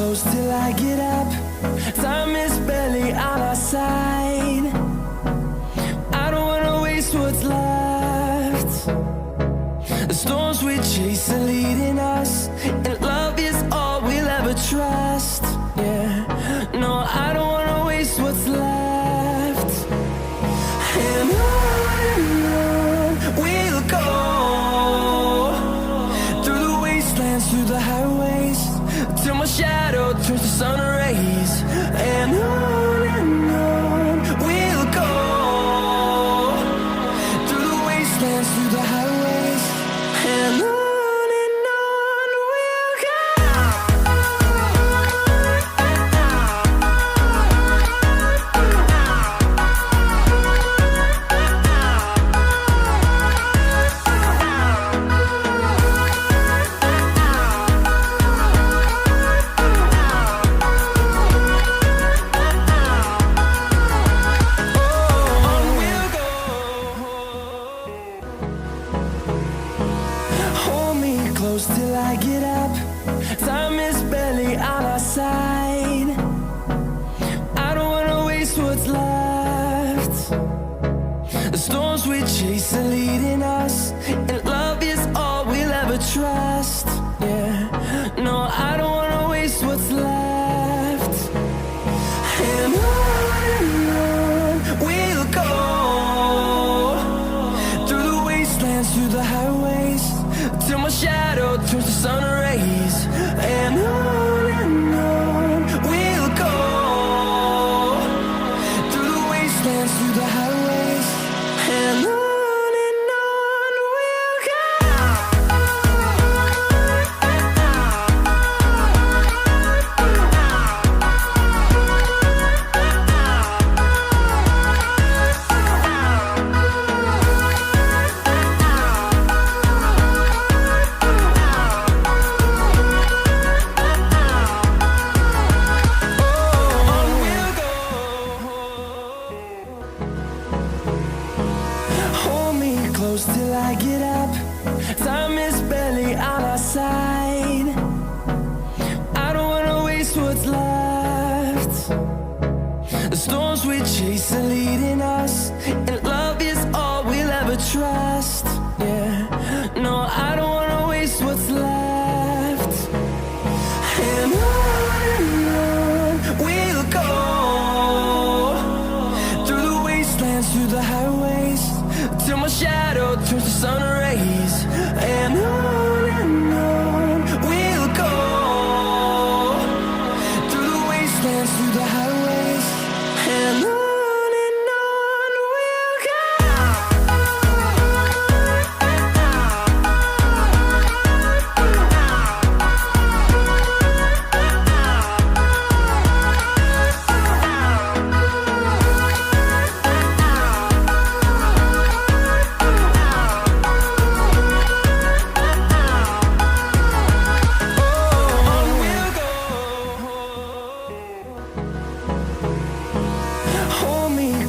close till I get up. Time is barely on our side. I don't wanna waste what's left. The storms we chase are leading us, and love is all we'll ever trust. Yeah, no, I don't wanna waste what's left. And on we'll go, through the wastelands, through the highways, till my shadow turns to sun rays. And on we'll go, through the wastelands, through the highways, and on. Till I get up, time is barely on our side. I don't wanna waste what's left. The storms we chase are leading us, and love is all we'll ever trust. Yeah, no, I don't wanna waste what's left. And on we'll go, through the wastelands, through the highways, till my shadow turns to sun rays. And on we'll go, through the wastelands, through the highways, and on we'll go. Close till I get up. Time is barely on our side. I don't wanna waste what's left. The storms we chase are leading us, and love is all we'll ever trust. Yeah, no, I don't wanna waste what's left. And on we'll go, through the wastelands, through the highways, till my shadow turns to sun rays. And on we'll go, through the wastelands, through the highways, and on.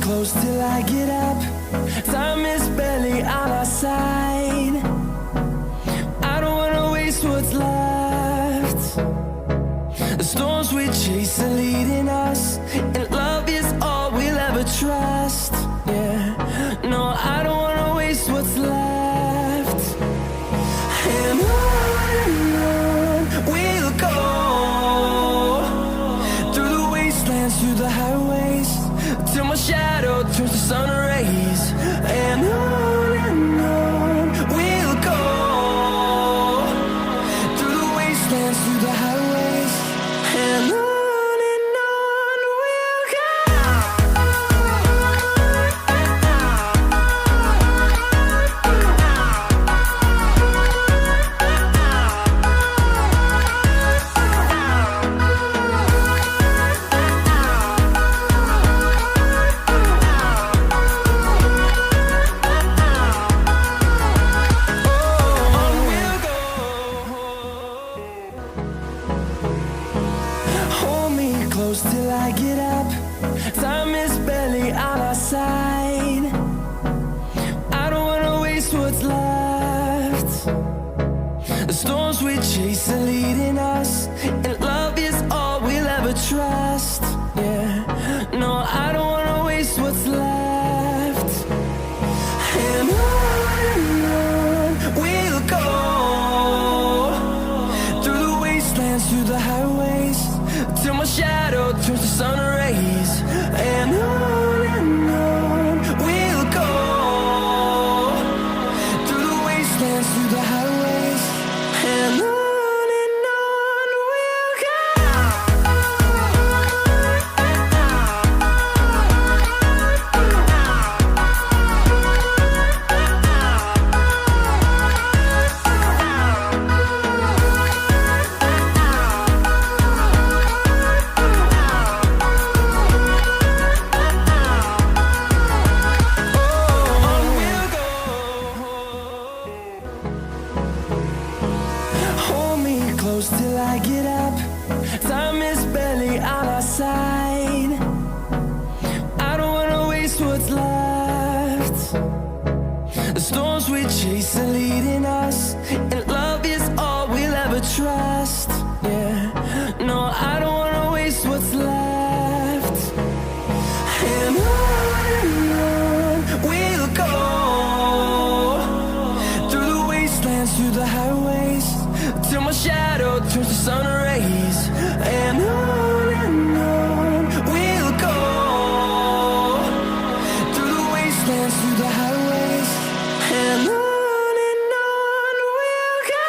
Close till I get up. Time is barely on our side. I don't wanna waste what's left. The storms we chase are leading us, and love is all we'll ever trust. Yeah, no, I don't wanna waste what's left. And on we'll go, through the wastelands, through the highways, till my shadow turns to sun rays. And on we'll go, through the wastelands, through the highways, and on. Close till I get up. Time is barely on our side. I don't wanna waste what's left. The storms we chase are leading us, and love is all close till I get up. Time is barely on our side. I don't wanna waste what's left. The storms we chase are leading us, and love is all we'll ever trust. Yeah, no, I don't wanna waste what's left. And on we'll go, through the wastelands, through the highways, till my shadow turns to sun rays. And on we'll go, through the wastelands, through the highways, and on we'll go.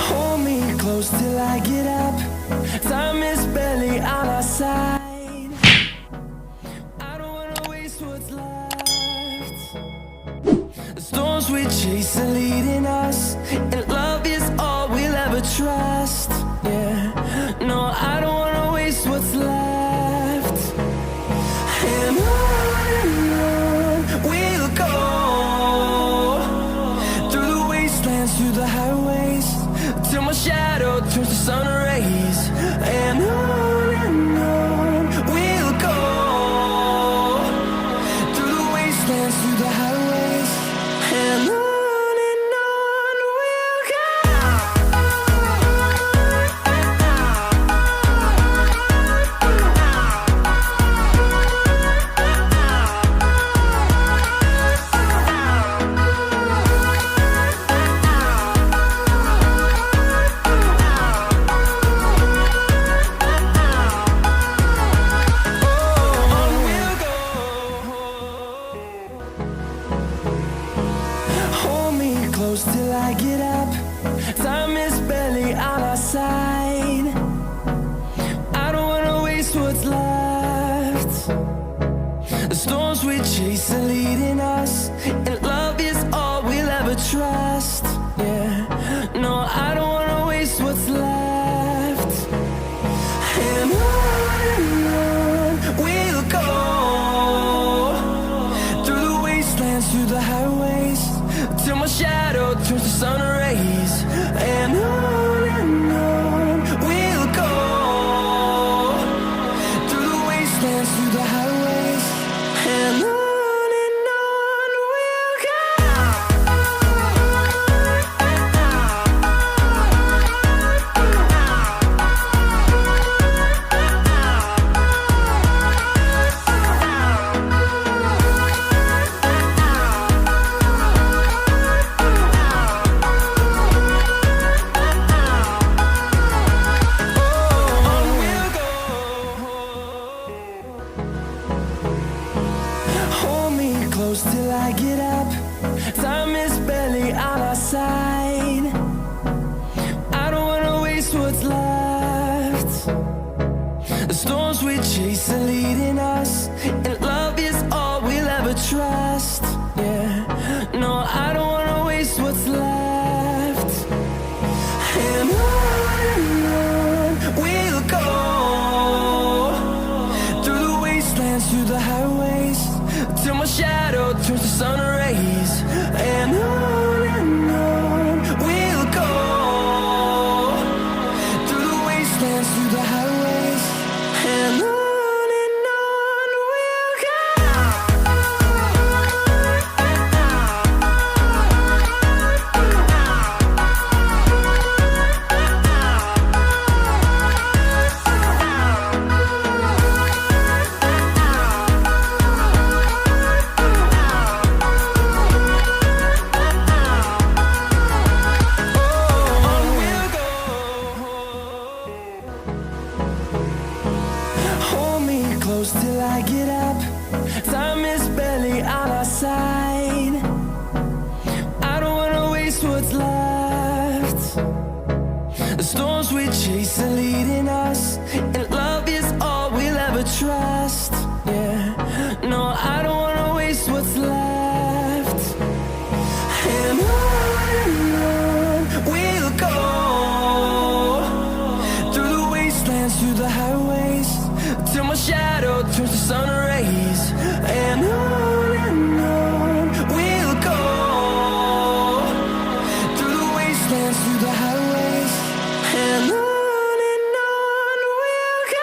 Hold me close till I get up. Time is barely on our side. I don't wanna waste what's left. The storms we chase are leading us, and love is all we'll ever trust. Yeah, no, I don't wanna waste what's left. And on we'll go, through the wastelands, through the highways, till my shadow turns to sun rays. And on we'll go, through the wastelands, through the highways, and on we'll go. Hold me close till I get up. Time is barely on our side. I don't wanna waste what's left. The storms we chase are leading us, and love is all we'll ever trust. Yeah, no, I don't wanna waste what's left. And on we'll go, through the wastelands, through the highways, till my shadow turns to sun rays. And on we'll go, through the wastelands, through the highways, and on we'll go. Hold me close till I get up. Time is barely on our side. I don't wanna waste what's left. The storms we chase are leading us, and love is all we'll ever trust. Yeah, no, I don't wanna waste what's left. And on we'll go, through the wastelands, through the highways, till my shadow turns to sun rays. And on we'll go, through the wastelands, through the highways, and on we'll go. Hold me close till I get up. Time is barely on our side. I don't wanna waste what's left. The storms we chase are leading us, and love is all wastelands, through the highways, till my shadow turns to sun rays. And on we'll go, through the wastelands, through the highways, and on we'll go.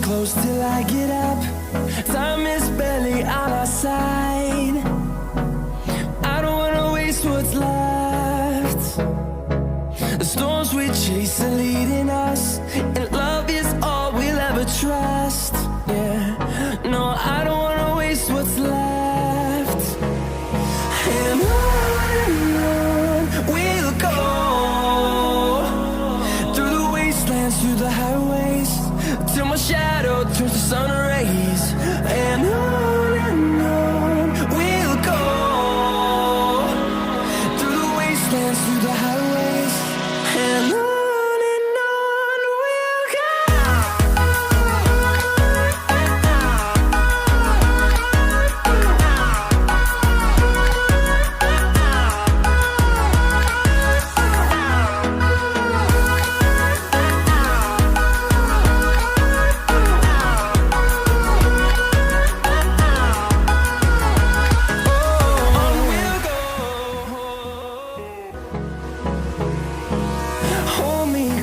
Close till I get up. Time is barely on our side. I don't wanna waste what's left. The storms we chase are leading us, and love is all we'll ever trust. Yeah, no, I don't wanna waste what's left. And on we'll go, through the wastelands, through the highways, till my shadow turns to sun rays. And on we'll go, through the wastelands, through the highways, and on we'll go.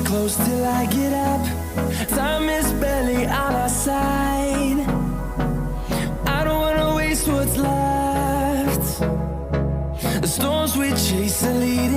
Close till I get up. Time is barely on our side. I don't wanna waste what's left. The storms we chase are leading